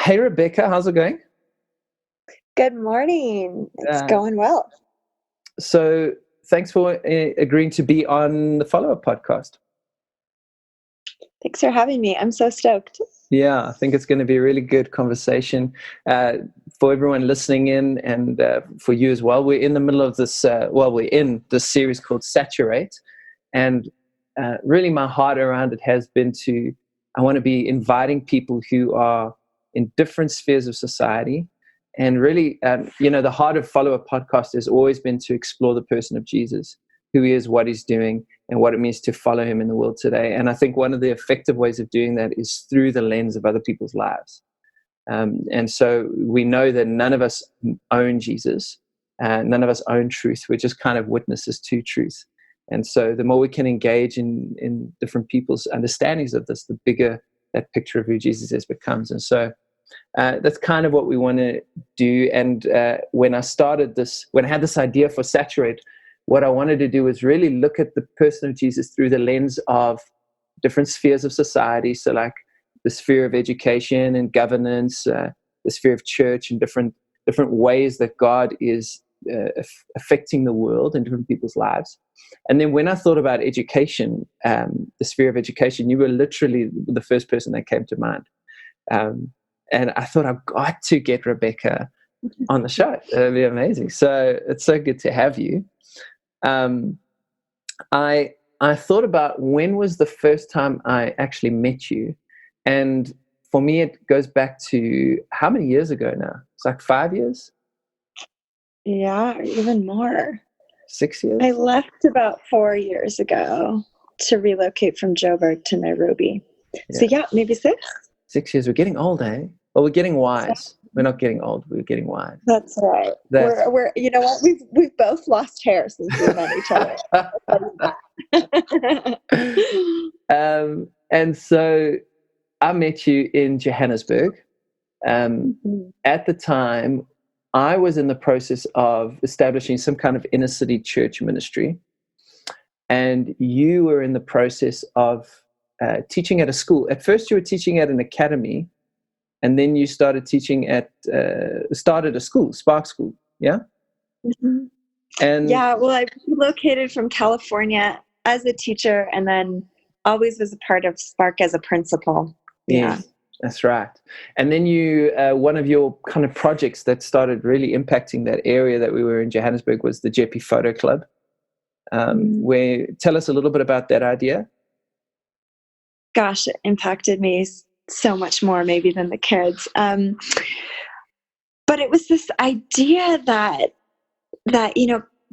Hey, Rebecca, how's it going? Good morning. It's Uh, going well. so, thanks for agreeing to be on the follow-up podcast. Thanks for having me. I'm so stoked. Yeah, I think it's going to be a really good conversation uh, for everyone listening in, and for you as well. We're in the middle of this. We're in this series called Saturate, and really, my heart around it has been to. I want to be inviting people who are in different spheres of society. And really, the heart of Follow Up Podcast has always been to explore the person of Jesus, who he is, what he's doing, and what it means to follow him in the world today. And I think one of the effective ways of doing that is through the lens of other people's lives. And so we know that none of us own Jesus, none of us own truth. We're just kind of witnesses to truth. And so the more we can engage in different people's understandings of this, the bigger that picture of who Jesus is becomes. And so that's kind of what we want to do. And when I had this idea for Saturate, what I wanted to do was really look at the person of Jesus through the lens of different spheres of society. So like the sphere of education and governance, the sphere of church, and different ways that God is affecting the world and different people's lives. And then when I thought about education, the sphere of education, you were literally the first person that came to mind. And I thought, I've got to get Rebecca on the show. It'd be amazing. So it's so good to have you. Um, I thought about when was the first time I actually met you, and for me it goes back to how many years ago now? It's like 5 years, Yeah, even more. 6 years. I left about 4 years ago to relocate from Joburg to Nairobi. So yeah, maybe six. 6 years. We're getting old, eh? Well, we're getting wise. We're not getting old. We're getting wise. That's right. We're you know what? We've both lost hair since we met each other. And so I met you in Johannesburg. At the time, I was in the process of establishing some kind of inner city church ministry, and you were in the process of teaching at a school. At first, you were teaching at an academy, and then you started teaching started a school, Spark School, yeah? Mm-hmm. And yeah, well, I relocated from California as a teacher, and then always was a part of Spark as a principal. Yeah. Yes, that's right. And then you, one of your kind of projects that started really impacting that area that we were in Johannesburg was the GOP Photo Club. Where, tell us a little bit about that idea. Gosh, it impacted me so much more maybe than the kids. But it was this idea that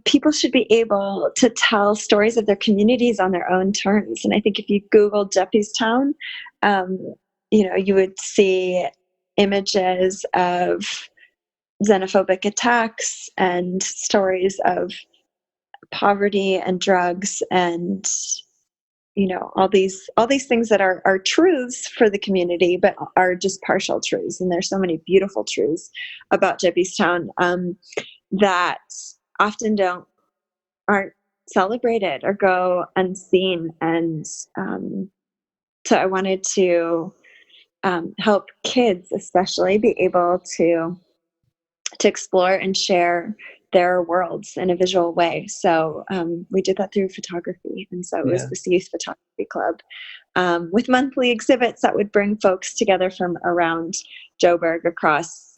people should be able to tell stories of their communities on their own terms. And I think if you Google Jeppystown, you would see images of xenophobic attacks and stories of poverty and drugs and all these things that are truths for the community, but are just partial truths. And there's so many beautiful truths about Jeppystown that often aren't celebrated or go unseen. And so I wanted to help kids, especially, be able to explore and share their worlds in a visual way. So we did that through photography. And so it was this youth photography club with monthly exhibits that would bring folks together from around Joburg across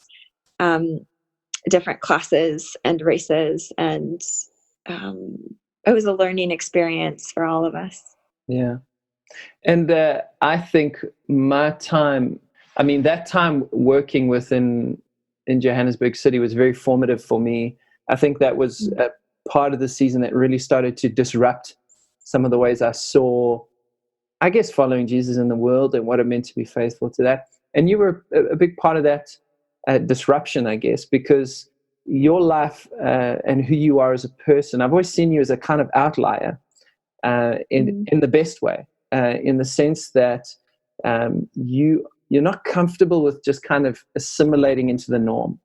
different classes and races. And it was a learning experience for all of us. Yeah. And I think that time working in Johannesburg City was very formative for me. I think that was a part of the season that really started to disrupt some of the ways I saw, I guess, following Jesus in the world and what it meant to be faithful to that. And you were a big part of that disruption, I guess, because your life and who you are as a person, I've always seen you as a kind of outlier in the best way, in the sense that you're not comfortable with just kind of assimilating into the norm.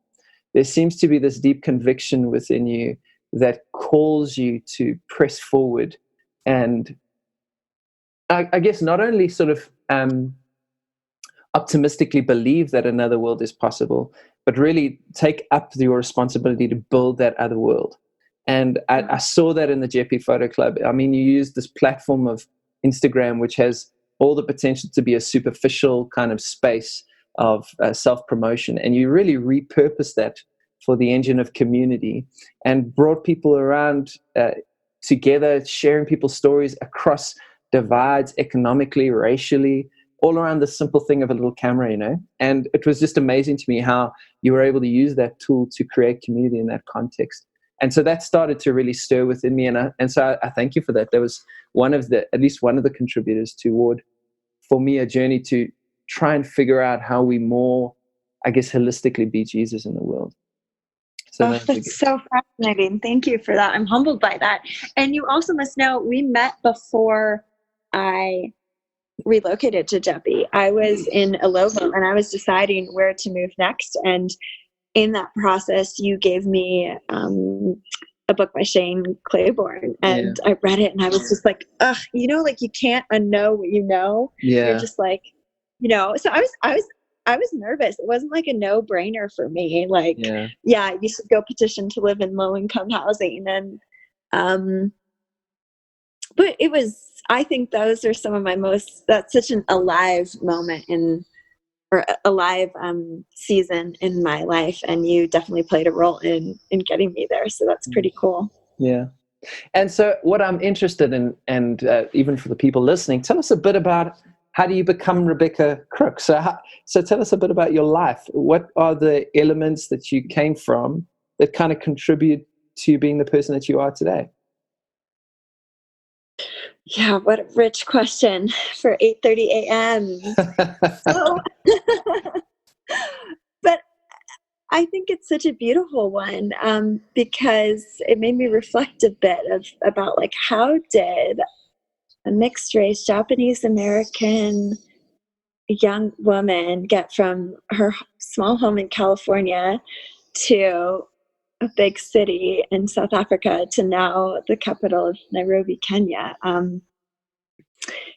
There seems to be this deep conviction within you that calls you to press forward and I guess not only sort of optimistically believe that another world is possible, but really take up your responsibility to build that other world. And I saw that in the GOP Photo Club. I mean, you use this platform of Instagram, which has all the potential to be a superficial kind of space of self-promotion, and you really repurpose that for the engine of community and brought people around together, sharing people's stories across divides economically, racially, all around the simple thing of a little camera, you know. And it was just amazing to me how you were able to use that tool to create community in that context. And so that started to really stir within me. And so I thank you for that. That was at least one of the contributors toward, for me, a journey to try and figure out how we more, I guess, holistically be Jesus in the world. So that's so fascinating. Thank you for that. I'm humbled by that. And you also must know, we met before I relocated to Jeppy. I was in Alovo and I was deciding where to move next. And in that process, you gave me a book by Shane Claiborne, and I read it and I was just like, ugh, like you can't unknow what you know. Yeah. You're just like, so I was nervous. It wasn't like a no-brainer for me. Like, yeah, you should go petition to live in low-income housing. And, but it was, I think those are some of my that's such an alive moment or a live season in my life, and you definitely played a role in getting me there. So that's pretty cool. Yeah. And so what I'm interested in, and even for the people listening, tell us a bit about how do you become Rebecca Crook? So tell us a bit about your life. What are the elements that you came from that kind of contribute to you being the person that you are today? Yeah, what a rich question for 8:30 a.m. So, but I think it's such a beautiful one because it made me reflect a bit about like, how did a mixed race Japanese American young woman get from her small home in California to a big city in South Africa to now the capital of Nairobi, Kenya.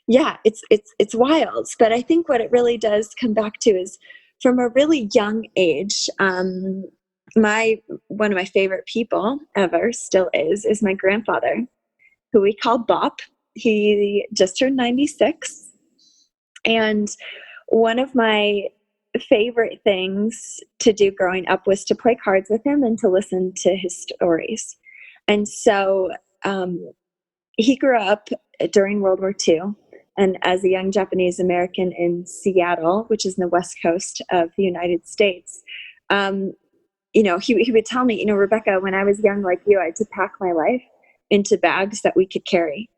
Yeah, it's wild. But I think what it really does come back to is from a really young age, one of my favorite people ever still is my grandfather, who we call Bop. He just turned 96. And one of my favorite things to do growing up was to play cards with him and to listen to his stories. And so he grew up during World War II. And as a young Japanese American in Seattle, which is in the West Coast of the United States, he would tell me, Rebecca, when I was young like you, I had to pack my life into bags that we could carry.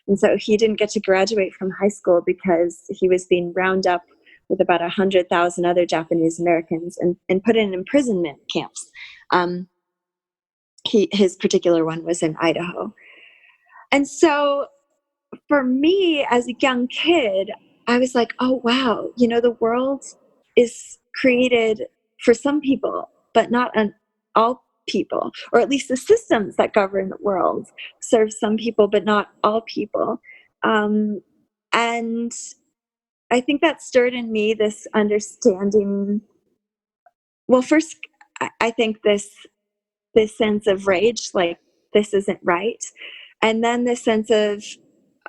And so he didn't get to graduate from high school because he was being rounded up with about 100,000 other Japanese Americans and put in imprisonment camps. His particular one was in Idaho. And so for me as a young kid, I was like, oh, wow, the world is created for some people, but not all people, or at least the systems that govern the world serve some people, but not all people. And I think that stirred in me this understanding. Well, first, I think this sense of rage, like this isn't right. And then this sense of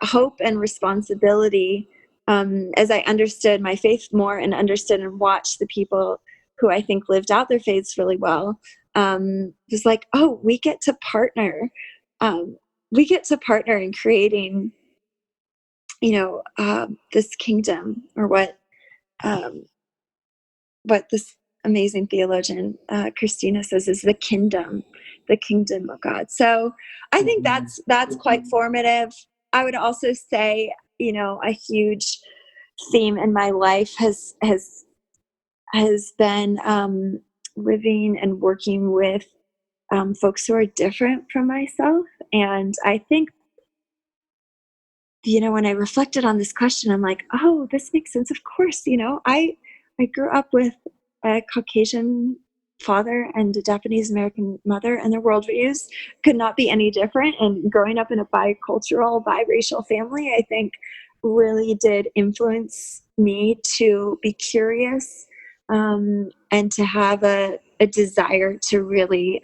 hope and responsibility, as I understood my faith more and understood and watched the people who I think lived out their faiths really well, was like, oh, we get to partner. We get to partner in creating, this kingdom, or what this amazing theologian Christina says is the kingdom of God. So I think that's quite formative. I would also say, a huge theme in my life has been living and working with folks who are different from myself. And I think, when I reflected on this question, I'm like, oh, this makes sense. Of course, I grew up with a Caucasian father and a Japanese American mother, and their worldviews could not be any different. And growing up in a biracial family, I think really did influence me to be curious, and to have a desire to really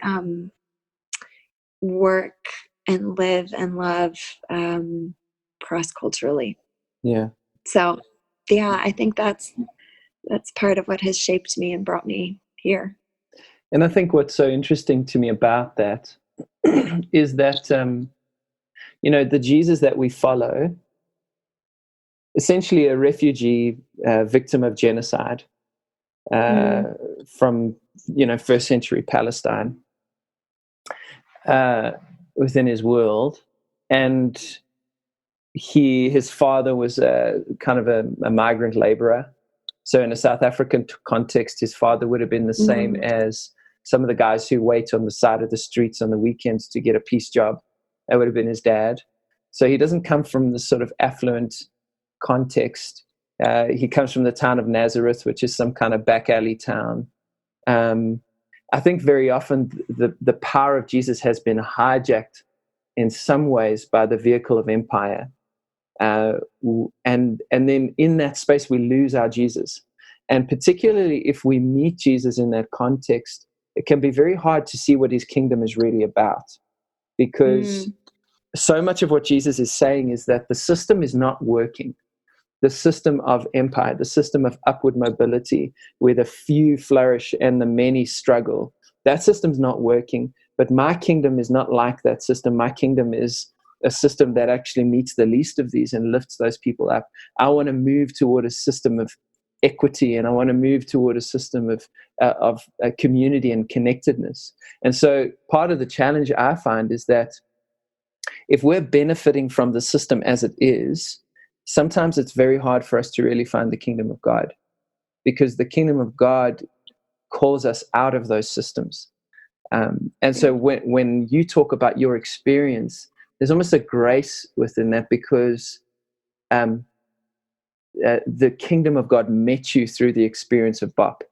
work and live and love cross-culturally. Yeah. So yeah, I think that's part of what has shaped me and brought me here. And I think what's so interesting to me about that is that, the Jesus that we follow, essentially a refugee, victim of genocide from, first century Palestine, within his world. And his father was kind of a migrant laborer. So in a South African context, his father would have been the same as some of the guys who wait on the side of the streets on the weekends to get a piece job. That would have been his dad. So he doesn't come from this sort of affluent context. He comes from the town of Nazareth, which is some kind of back alley town. I think very often the power of Jesus has been hijacked in some ways by the vehicle of empire. And then in that space, we lose our Jesus. And particularly if we meet Jesus in that context, it can be very hard to see what his kingdom is really about. Because so much of what Jesus is saying is that the system is not working. The system of empire, the system of upward mobility, where the few flourish and the many struggle, that system's not working. But my kingdom is not like that system. My kingdom is a system that actually meets the least of these and lifts those people up. I want to move toward a system of equity, and I want to move toward a system of community and connectedness. And so part of the challenge I find is that if we're benefiting from the system as it is, sometimes it's very hard for us to really find the kingdom of God, because the kingdom of God calls us out of those systems. And so when you talk about your experience, there's almost a grace within that, because the kingdom of God met you through the experience of BOP.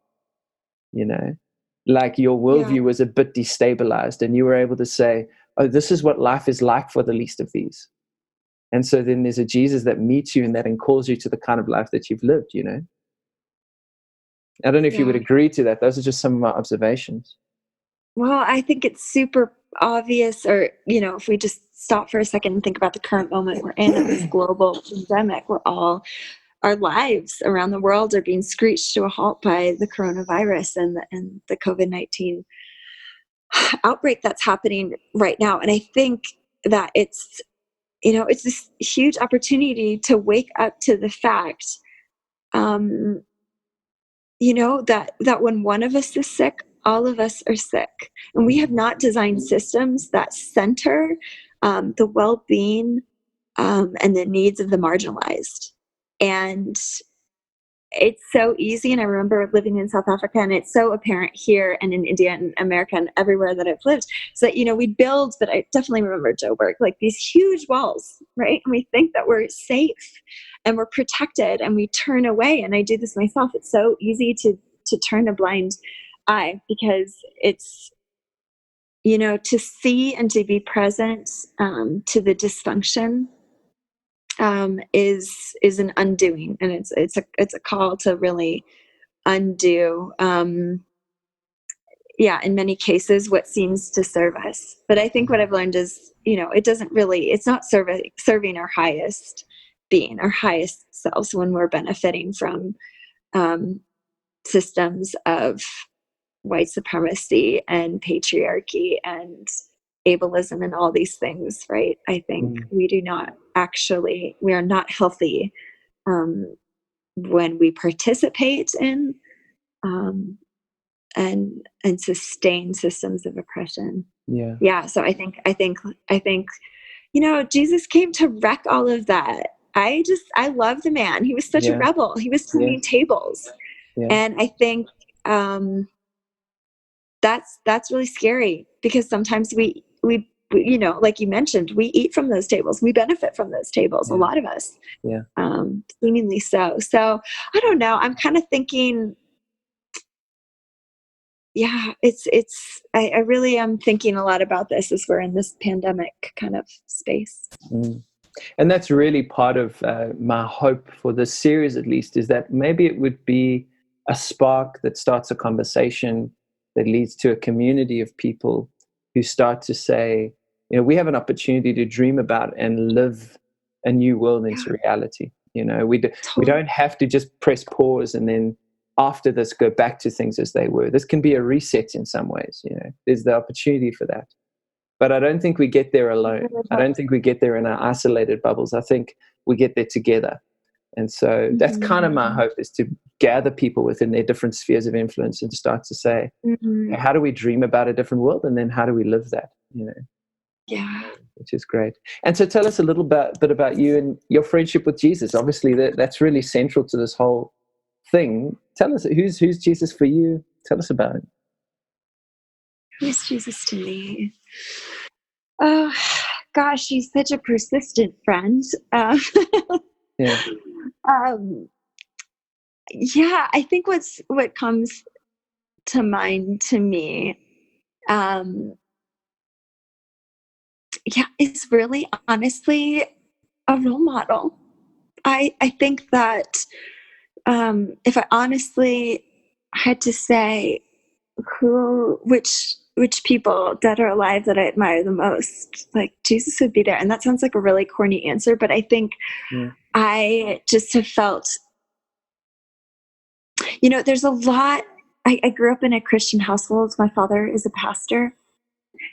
Like your worldview was a bit destabilized, and you were able to say, oh, this is what life is like for the least of these. And so then there's a Jesus that meets you in that and calls you to the kind of life that you've lived, I don't know if you would agree to that. Those are just some of my observations. Well, I think it's super obvious, or, if we just stop for a second and think about the current moment we're in, of this global pandemic, where all our lives around the world are being screeched to a halt by the coronavirus and the COVID-19 outbreak that's happening right now. And I think that it's this huge opportunity to wake up to the fact, that when one of us is sick, all of us are sick. And we have not designed systems that center the well-being and the needs of the marginalized. And it's so easy. And I remember living in South Africa, and it's so apparent here and in India and America and everywhere that I've lived. So that, we build, but I definitely remember Joburg, like these huge walls, right? And we think that we're safe and we're protected, and we turn away. And I do this myself. It's so easy to turn a blind eye, because it's, to see and to be present to the dysfunction is an undoing, and it's a call to really undo, in many cases, what seems to serve us. But I think what I've learned is, it's not serving our highest being, our highest selves, when we're benefiting from systems of white supremacy and patriarchy and ableism and all these things, right? I think we are not healthy when we participate in and sustain systems of oppression. So I think Jesus came to wreck all of that. I love the man. He was such a rebel. He was turning tables. And I think that's really scary, because sometimes we like you mentioned, we eat from those tables. We benefit from those tables. A lot of us, seemingly so. So I don't know. I'm kind of thinking, I really am thinking a lot about this as we're in this pandemic kind of space. And that's really part of my hope for this series, at least, is that maybe it would be a spark that starts a conversation that leads to a community of people who start to say, we have an opportunity to dream about and live a new world into reality. We don't have to just press pause and then after this go back to things as they were. This can be a reset in some ways. There's the opportunity for that. But I don't think we get there alone. I don't think we get there in our isolated bubbles. I think we get there together. And so that's kind of my hope, is to gather people within their different spheres of influence and to start to say, hey, how do we dream about a different world? And then how do we live that, Yeah. which is great. And so tell us a little bit about you and your friendship with Jesus. Obviously, that's really central to this whole thing. Tell us, who's Jesus for you? Tell us about it. Who's Jesus to me? Oh, gosh, he's such a persistent friend. Yeah. Yeah, I think what comes to mind to me, is really honestly a role model. I think that if I honestly had to say which people, dead or alive, that I admire the most, like, Jesus would be there. And that sounds like a really corny answer, but I think I just have felt, there's a lot. I grew up in a Christian household. My father is a pastor.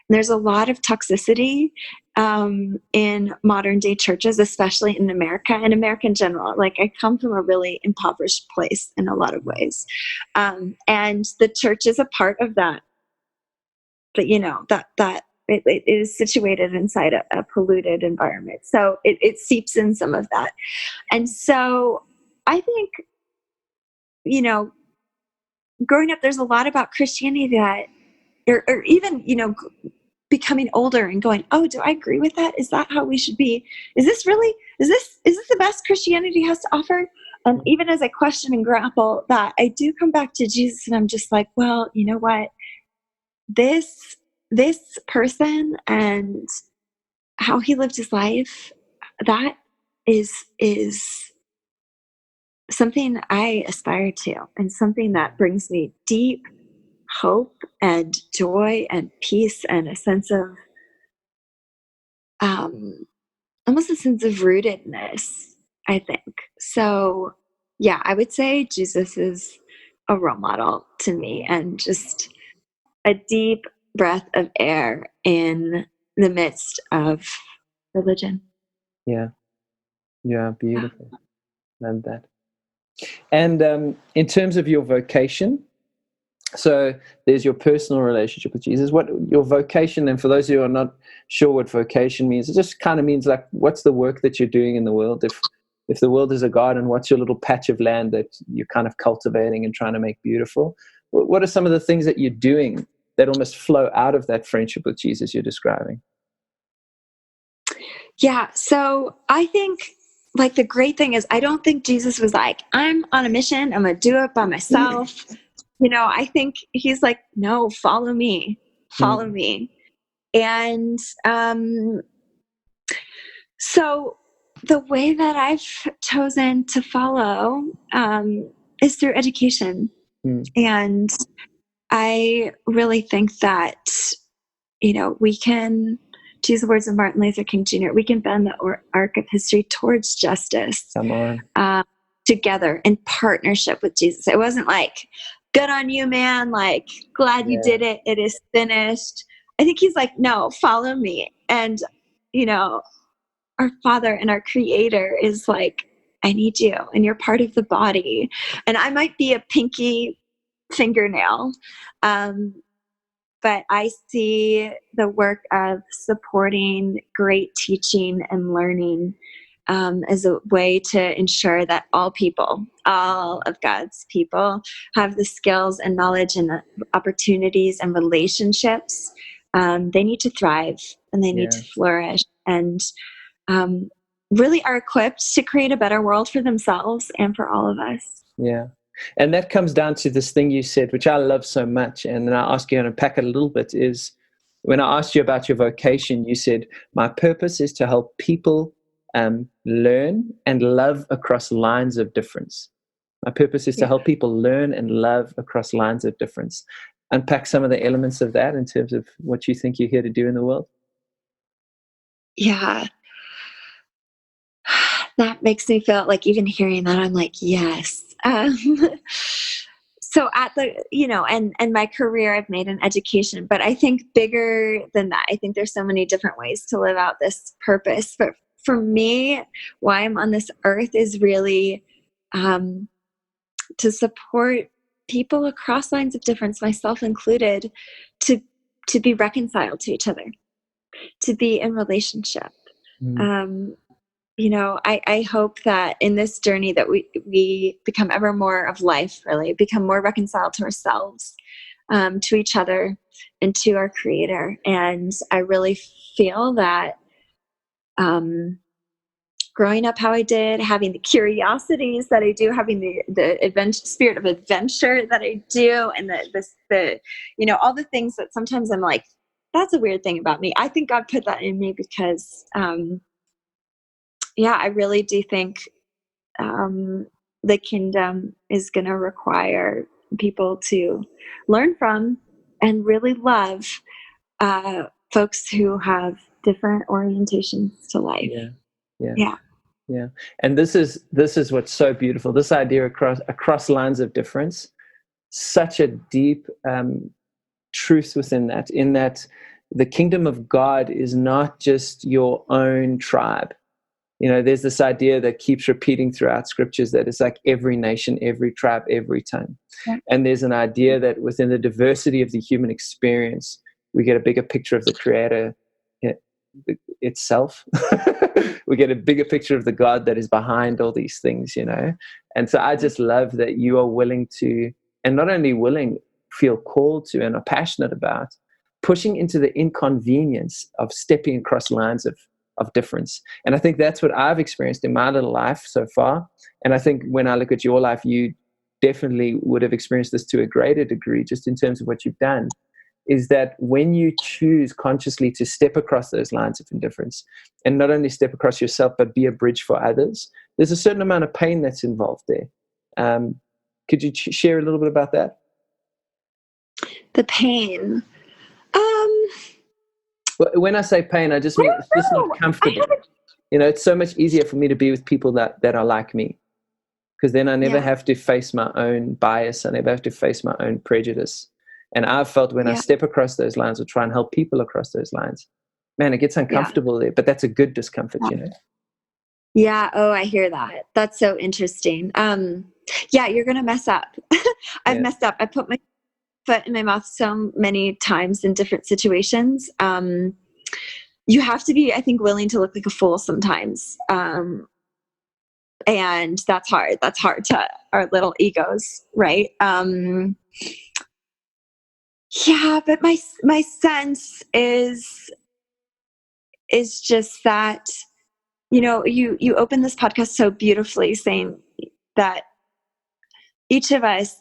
And there's a lot of toxicity in modern day churches, especially in America and America in general. Like, I come from a really impoverished place in a lot of ways. And the church is a part of that. But that it is situated inside a polluted environment. So it seeps in some of that. And so I think, growing up, there's a lot about Christianity that, or even, becoming older and going, oh, do I agree with that? Is that how we should be? Is this the best Christianity has to offer? And even as I question and grapple that, I do come back to Jesus, and I'm just like, well, you know what? This person and how he lived his life, that is something I aspire to, and something that brings me deep hope and joy and peace and a sense of almost a sense of rootedness, I think. So yeah, I would say Jesus is a role model to me, and just a deep breath of air in the midst of religion. Yeah, beautiful. Love that. And in terms of your vocation, so there's your personal relationship with Jesus. What your vocation, and for those who are not sure what vocation means, it just kind of means, like, what's the work that you're doing in the world? If the world is a garden, what's your little patch of land that you're kind of cultivating and trying to make beautiful? What are some of the things that you're doing that almost flow out of that friendship with Jesus you're describing? Yeah, so I think, like, the great thing is, I don't think Jesus was like, I'm on a mission, I'm going to do it by myself. I think he's like, no, follow me. And so the way that I've chosen to follow is through education. And I really think that, we can, to use the words of Martin Luther King Jr., we can bend the arc of history towards justice together in partnership with Jesus. It wasn't like, good on you, man, like, glad you did it, it is finished. I think he's like, no, follow me. And, our Father and our Creator is like, I need you, and you're part of the body. And I might be a pinky fingernail, but I see the work of supporting great teaching and learning as a way to ensure that all people, all of God's people, have the skills and knowledge and the opportunities and relationships they need to thrive, and they need to flourish, and really are equipped to create a better world for themselves and for all of us. Yeah. And that comes down to this thing you said, which I love so much, and then I ask you to unpack it a little bit, is when I asked you about your vocation, you said, my purpose is to help people learn and love across lines of difference. My purpose is to help people learn and love across lines of difference. Unpack some of the elements of that in terms of what you think you're here to do in the world. Yeah. That makes me feel like, even hearing that, I'm like, yes. So at the, and my career, I've made an education, but I think bigger than that, I think there's so many different ways to live out this purpose. But for me, why I'm on this earth is really to support people across lines of difference, myself included, to be reconciled to each other, to be in relationship. I hope that in this journey that we become ever more of life, really become more reconciled to ourselves, to each other, and to our Creator. And I really feel that growing up how I did, having the curiosities that I do, having the spirit of adventure that I do, and the all the things that sometimes I'm like, that's a weird thing about me. I think God put that in me because I really do think the kingdom is going to require people to learn from and really love folks who have different orientations to life. Yeah. And this is what's so beautiful. This idea across lines of difference, such a deep truth within that, in that the kingdom of God is not just your own tribe. There's this idea that keeps repeating throughout scriptures that it's like every nation, every tribe, every tongue. Yeah. And there's an idea that within the diversity of the human experience, we get a bigger picture of the Creator itself. We get a bigger picture of the God that is behind all these things, And so I just love that you are willing to, and not only willing, feel called to and are passionate about pushing into the inconvenience of stepping across lines of difference. And I think that's what I've experienced in my little life so far. And I think when I look at your life, you definitely would have experienced this to a greater degree, just in terms of what you've done, is that when you choose consciously to step across those lines of indifference, and not only step across yourself, but be a bridge for others, there's a certain amount of pain that's involved there. Could you share a little bit about that? The pain. When I say pain, I just mean it's just not comfortable. It's so much easier for me to be with people that are like me, because then I never have to face my own bias. I never have to face my own prejudice. And I've felt when I step across those lines or try and help people across those lines, man, it gets uncomfortable there, but that's a good discomfort, Yeah. Oh, I hear that. That's so interesting. You're going to mess up. I've messed up. I put my foot in my mouth so many times in different situations. You have to be, I think, willing to look like a fool sometimes. And that's hard. That's hard to our little egos. Right. But my sense is just that, you open this podcast so beautifully, saying that each of us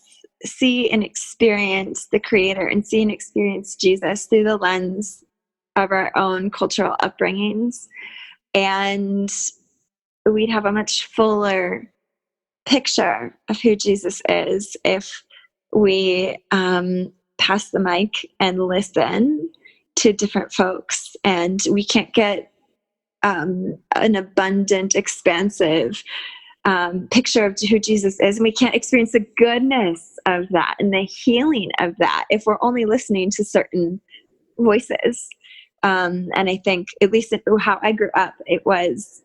see and experience the Creator and see and experience Jesus through the lens of our own cultural upbringings. And we'd have a much fuller picture of who Jesus is if we pass the mic and listen to different folks. And we can't get an abundant, expansive picture of who Jesus is, and we can't experience the goodness of that and the healing of that if we're only listening to certain voices. And I think, at least how I grew up, it was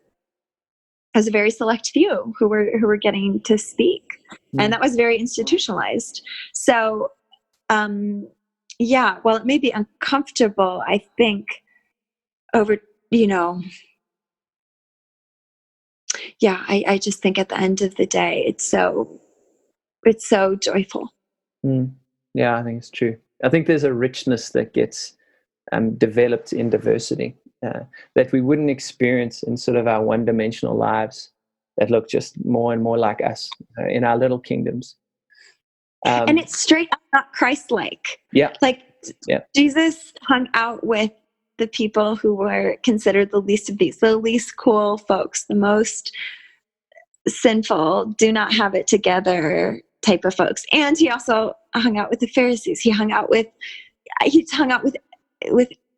a very select few who were getting to speak, and that was very institutionalized. So, while it may be uncomfortable, I think over, I just think at the end of the day, it's so joyful. Yeah, I think it's true. I think there's a richness that gets developed in diversity that we wouldn't experience in sort of our one-dimensional lives that look just more and more like us in our little kingdoms. And it's straight up not Christ-like. Yeah. Like Jesus hung out with the people who were considered the least of these, the least cool folks, the most sinful, do not have it together type of folks. And he also hung out with the Pharisees. He hung out with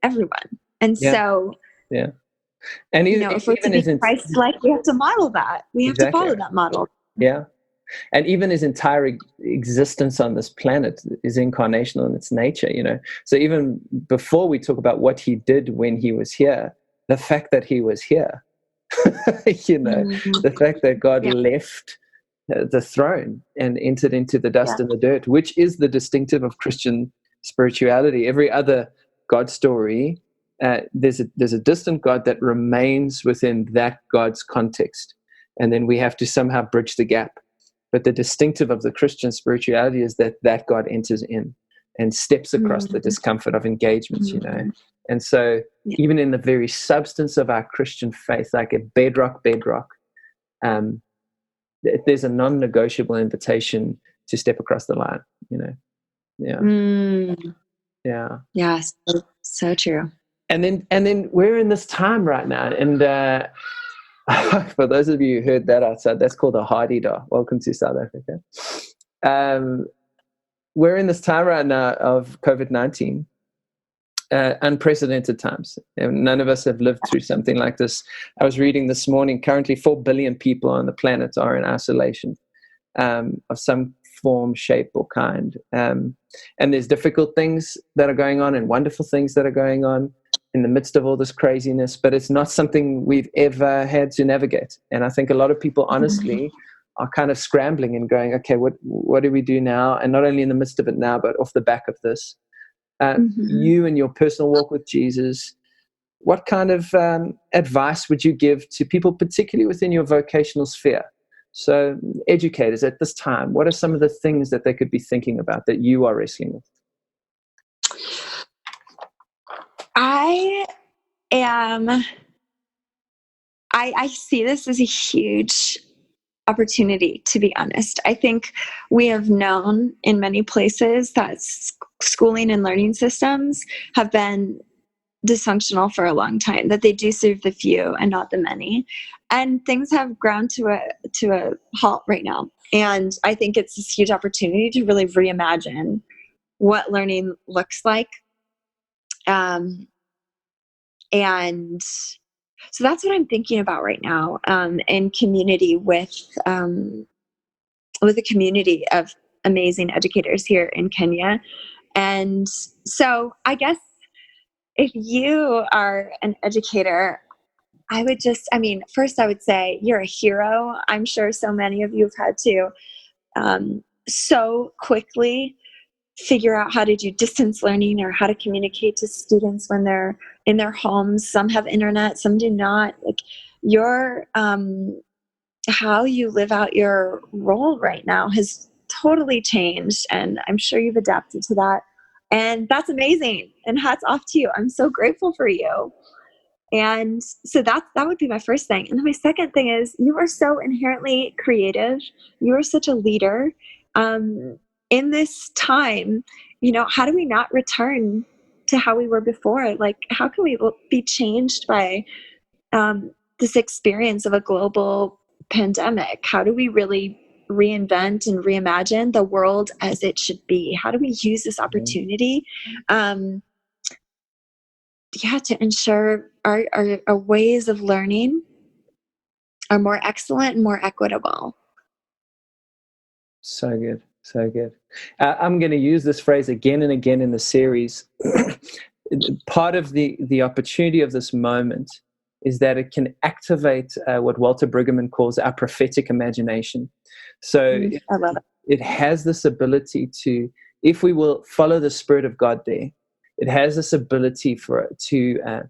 everyone. And so, and if we're to be Christ-like, we have to model that. We have to follow that model. Yeah. And even his entire existence on this planet is incarnational in its nature, So even before we talk about what he did when he was here, the fact that he was here, the fact that God left the throne and entered into the dust and the dirt, which is the distinctive of Christian spirituality. Every other God story, there's a distant God that remains within that God's context. And then we have to somehow bridge the gap. But the distinctive of the Christian spirituality is that God enters in and steps across the discomfort of engagements, And so even in the very substance of our Christian faith, like a bedrock, there's a non-negotiable invitation to step across the line, Yeah, so true. And then we're in this time right now, and for those of you who heard that outside, that's called a hardy-da. Welcome to South Africa. We're in this time right now of COVID-19, unprecedented times. None of us have lived through something like this. I was reading this morning, currently 4 billion people on the planet are in isolation of some form, shape, or kind. And there's difficult things that are going on and wonderful things that are going on in the midst of all this craziness, but it's not something we've ever had to navigate. And I think a lot of people, honestly, are kind of scrambling and going, okay, what do we do now? And not only in the midst of it now, but off the back of this. You and your personal walk with Jesus, what kind of advice would you give to people, particularly within your vocational sphere? So educators at this time, what are some of the things that they could be thinking about that you are wrestling with? I see this as a huge opportunity, to be honest. I think we have known in many places that schooling and learning systems have been dysfunctional for a long time, that they do serve the few and not the many. And things have ground to a halt right now. And I think it's this huge opportunity to really reimagine what learning looks like. And so that's what I'm thinking about right now, in community with a community of amazing educators here in Kenya. And so I guess if you are an educator, first I would say you're a hero. I'm sure so many of you have had to so quickly figure out how to do distance learning or how to communicate to students when they're in their homes. Some have internet, some do not. Like your how you live out your role right now has totally changed, and I'm sure you've adapted to that. And that's amazing. And hats off to you. I'm so grateful for you. And so that would be my first thing. And then my second thing is, you are so inherently creative. You are such a leader. In this time, how do we not return to how we were before? Like, how can we be changed by this experience of a global pandemic? How do we really reinvent and reimagine the world as it should be? How do we use this opportunity to ensure our ways of learning are more excellent and more equitable? So good. So good. I'm going to use this phrase again and again in the series. Part of the opportunity of this moment is that it can activate what Walter Brueggemann calls our prophetic imagination. So I love it. It has this ability to, if we will follow the Spirit of God there, it has this ability to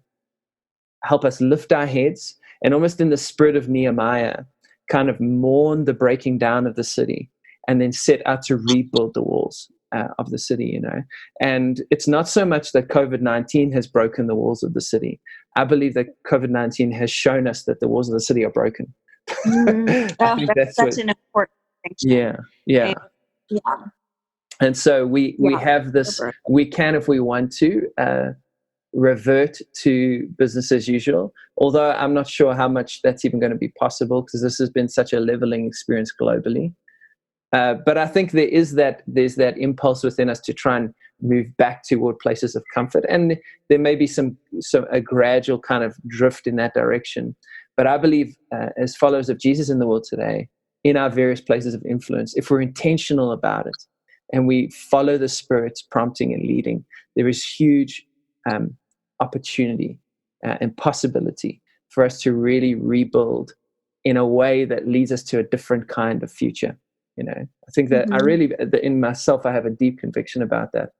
help us lift our heads and, almost in the spirit of Nehemiah, kind of mourn the breaking down of the city and then set out to rebuild the walls of the city, And it's not so much that COVID-19 has broken the walls of the city. I believe that COVID-19 has shown us that the walls of the city are broken. I think that's such an important thing. Yeah. And so we have this, we can, if we want to, revert to business as usual, although I'm not sure how much that's even going to be possible, because this has been such a leveling experience globally. But I think there's that impulse within us to try and move back toward places of comfort, and there may be a gradual kind of drift in that direction. But I believe, as followers of Jesus in the world today, in our various places of influence, if we're intentional about it and we follow the Spirit's prompting and leading, there is huge opportunity and possibility for us to really rebuild in a way that leads us to a different kind of future. I think that I really, in myself, I have a deep conviction about that.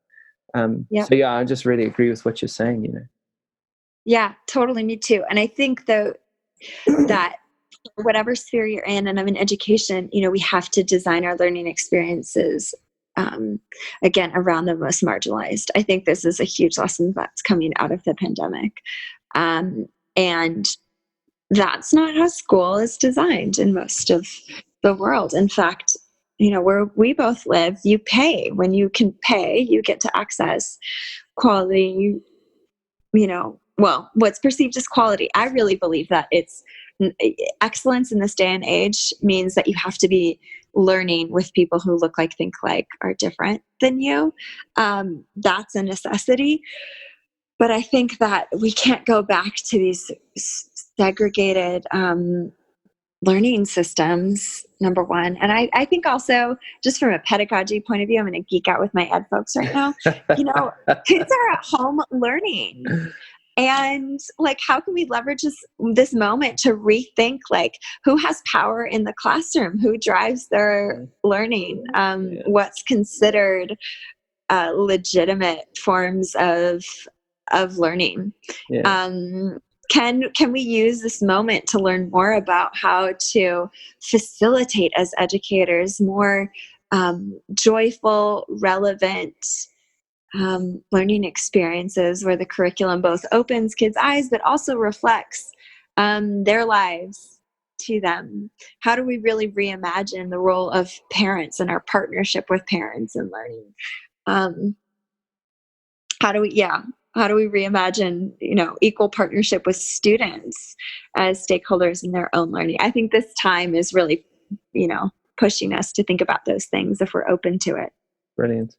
So yeah, I just really agree with what you're saying. Yeah, totally. Me too. And I think though that whatever sphere you're in, and I'm in education, we have to design our learning experiences again around the most marginalized. I think this is a huge lesson that's coming out of the pandemic, and that's not how school is designed in most of the world. In fact, where we both live, you pay. When you can pay, you get to access quality, what's perceived as quality. I really believe that it's excellence in this day and age means that you have to be learning with people who look like, think like, are different than you. That's a necessity. But I think that we can't go back to these segregated learning systems, number one. And I think also, just from a pedagogy point of view, I'm going to geek out with my ed folks right now. Kids are at home learning. And how can we leverage this moment to rethink, who has power in the classroom, who drives their learning, what's considered legitimate forms of learning. Can we use this moment to learn more about how to facilitate, as educators, more joyful, relevant learning experiences where the curriculum both opens kids' eyes but also reflects their lives to them? How do we really reimagine the role of parents and our partnership with parents in learning? How do we reimagine, equal partnership with students as stakeholders in their own learning? I think this time is really, pushing us to think about those things if we're open to it. Brilliant.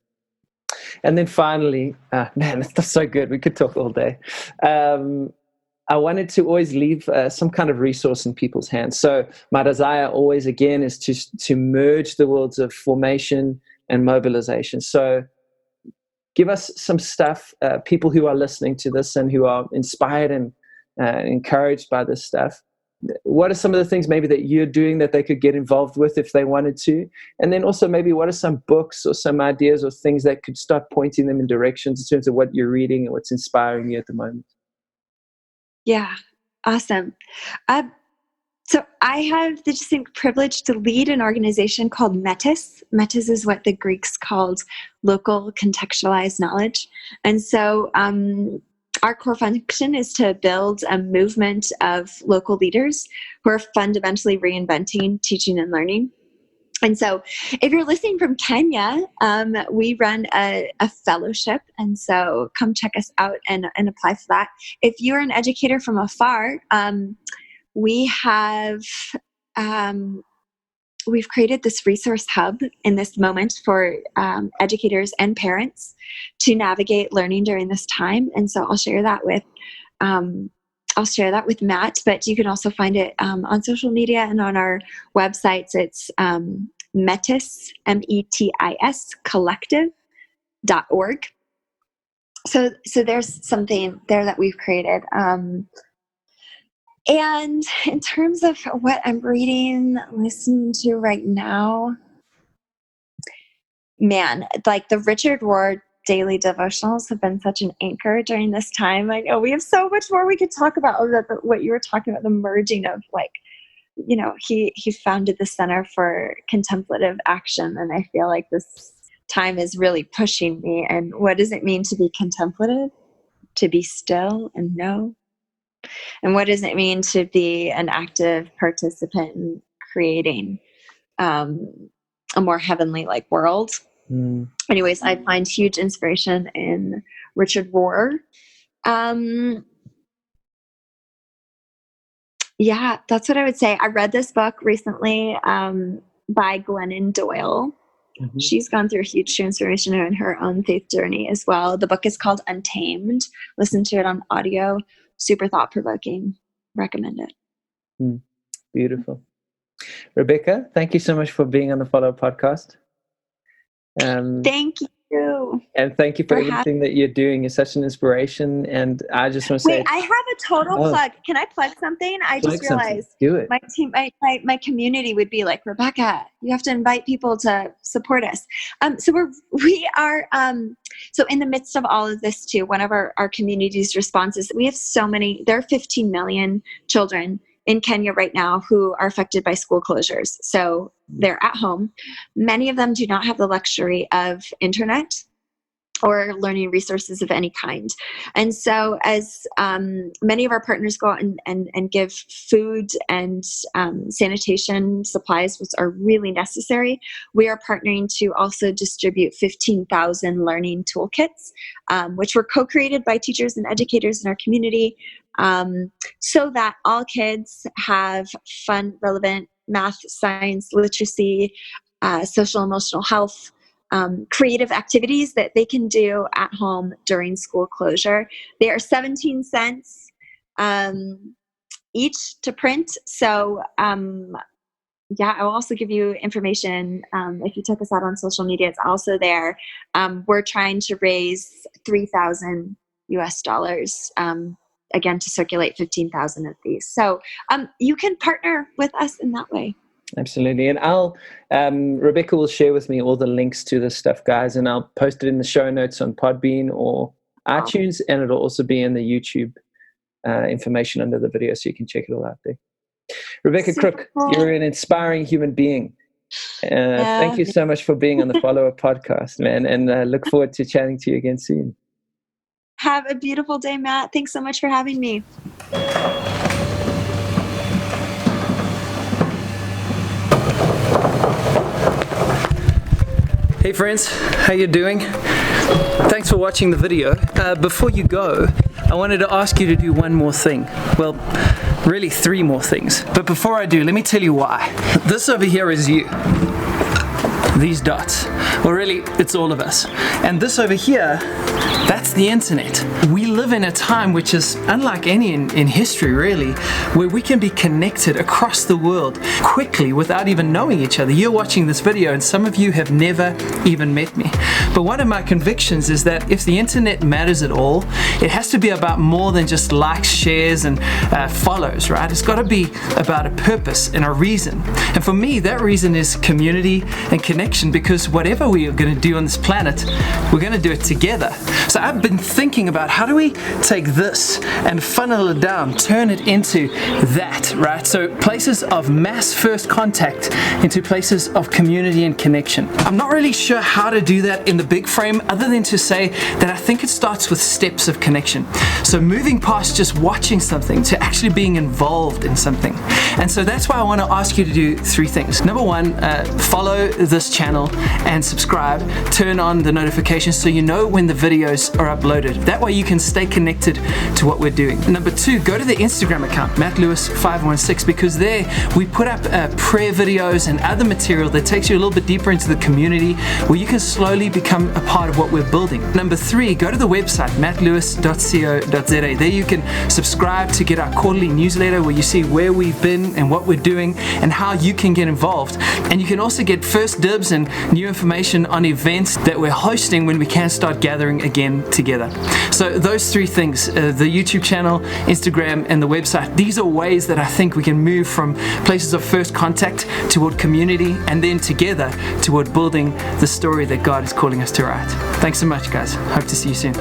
And then finally, man, that's so good. We could talk all day. I wanted to always leave some kind of resource in people's hands. So my desire always, again, is to merge the worlds of formation and mobilization. So give us some stuff, people who are listening to this and who are inspired and encouraged by this stuff. What are some of the things maybe that you're doing that they could get involved with if they wanted to? And then also maybe what are some books or some ideas or things that could start pointing them in directions in terms of what you're reading and what's inspiring you at the moment? Yeah, awesome. So I have the distinct privilege to lead an organization called Metis. Metis is what the Greeks called local contextualized knowledge. And so our core function is to build a movement of local leaders who are fundamentally reinventing teaching and learning. And so if you're listening from Kenya, we run a fellowship. And so come check us out and apply for that. If you're an educator from afar, we have we've created this resource hub in this moment for educators and parents to navigate learning during this time. And so I'll share that with Matt, but you can also find it on social media and on our websites. It's Metis, METIS, collective.org. So there's something there that we've created. And in terms of what I'm listening to right now, man, the Richard Rohr daily devotionals have been such an anchor during this time. I know we have so much more we could talk about. What you were talking about, the merging of he founded the Center for Contemplative Action, and I feel like this time is really pushing me. And what does it mean to be contemplative? To be still and know. And what does it mean to be an active participant in creating a more heavenly world? Anyways, I find huge inspiration in Richard Rohr. Yeah, that's what I would say. I read this book recently by Glennon Doyle. Mm-hmm. She's gone through a huge transformation in her own faith journey as well. The book is called Untamed. Listen to it on audio. Super thought-provoking. Recommend it. Beautiful. Rebecca, thank you so much for being on the Follow podcast. Thank you. And thank you for everything that you're doing. You're such an inspiration. And I just want to say... Wait, I have a total plug. Can I plug something? I just realized do it. My team, my community would be like, Rebecca, you have to invite people to support us. So we are so in the midst of all of this too, one of our community's responses, we have so many, there are 15 million children in Kenya right now who are affected by school closures. So they're at home. Many of them do not have the luxury of internet or learning resources of any kind. And so as many of our partners go out and give food and sanitation supplies, which are really necessary, we are partnering to also distribute 15,000 learning toolkits, which were co-created by teachers and educators in our community, so that all kids have fun, relevant math, science, literacy, social, emotional health, creative activities that they can do at home during school closure. They are 17 cents each to print. So yeah, I'll also give you information. If you check us out on social media, it's also there. We're trying to raise $3,000 US, again, to circulate 15,000 of these. So you can partner with us in that way. Absolutely. And Rebecca will share with me all the links to this stuff, guys, and I'll post it in the show notes on Podbean or iTunes, and it'll also be in the YouTube information under the video, so you can check it all out there. Rebecca Crook, you're an inspiring human being. Thank you so much for being on the Follower podcast, man, and look forward to chatting to you again soon. Have a beautiful day, Matt. Thanks so much for having me. Hey friends, how you doing? Thanks for watching the video. Before you go, I wanted to ask you to do one more thing. Well, really 3 more things. But before I do, let me tell you why. This over here is you. These dots. Well, really, it's all of us. And this over here, that's the internet. We live in a time which is unlike any in history, really, where we can be connected across the world quickly without even knowing each other. You're watching this video and some of you have never even met me. But one of my convictions is that if the internet matters at all, it has to be about more than just likes, shares, and follows, right? It's got to be about a purpose and a reason. And for me, that reason is community and connection, because whatever we are going to do on this planet, we're going to do it together. So I've been thinking about how do we take this and funnel it down, turn it into that, right? So places of mass first contact into places of community and connection. I'm not really sure how to do that in the big frame, other than to say that I think it starts with steps of connection. So moving past just watching something to actually being involved in something. And so that's why I want to ask you to do 3 things. Number 1, follow this channel and subscribe. Turn on the notifications so you know when the videos are uploaded. That way you can stay connected to what we're doing. Number 2, go to the Instagram account, MattLewis516, because there we put up prayer videos and other material that takes you a little bit deeper into the community, where you can slowly become a part of what we're building. Number 3, go to the website, mattlewis.co.za. There you can subscribe to get our quarterly newsletter where you see where we've been and what we're doing and how you can get involved. And you can also get first dibs and new information on events that we're hosting when we can start gathering again together. So those 3 things, the YouTube channel, Instagram, and the website, these are ways that I think we can move from places of first contact toward community, and then together toward building the story that God is calling us to write. Thanks so much, guys. Hope to see you soon.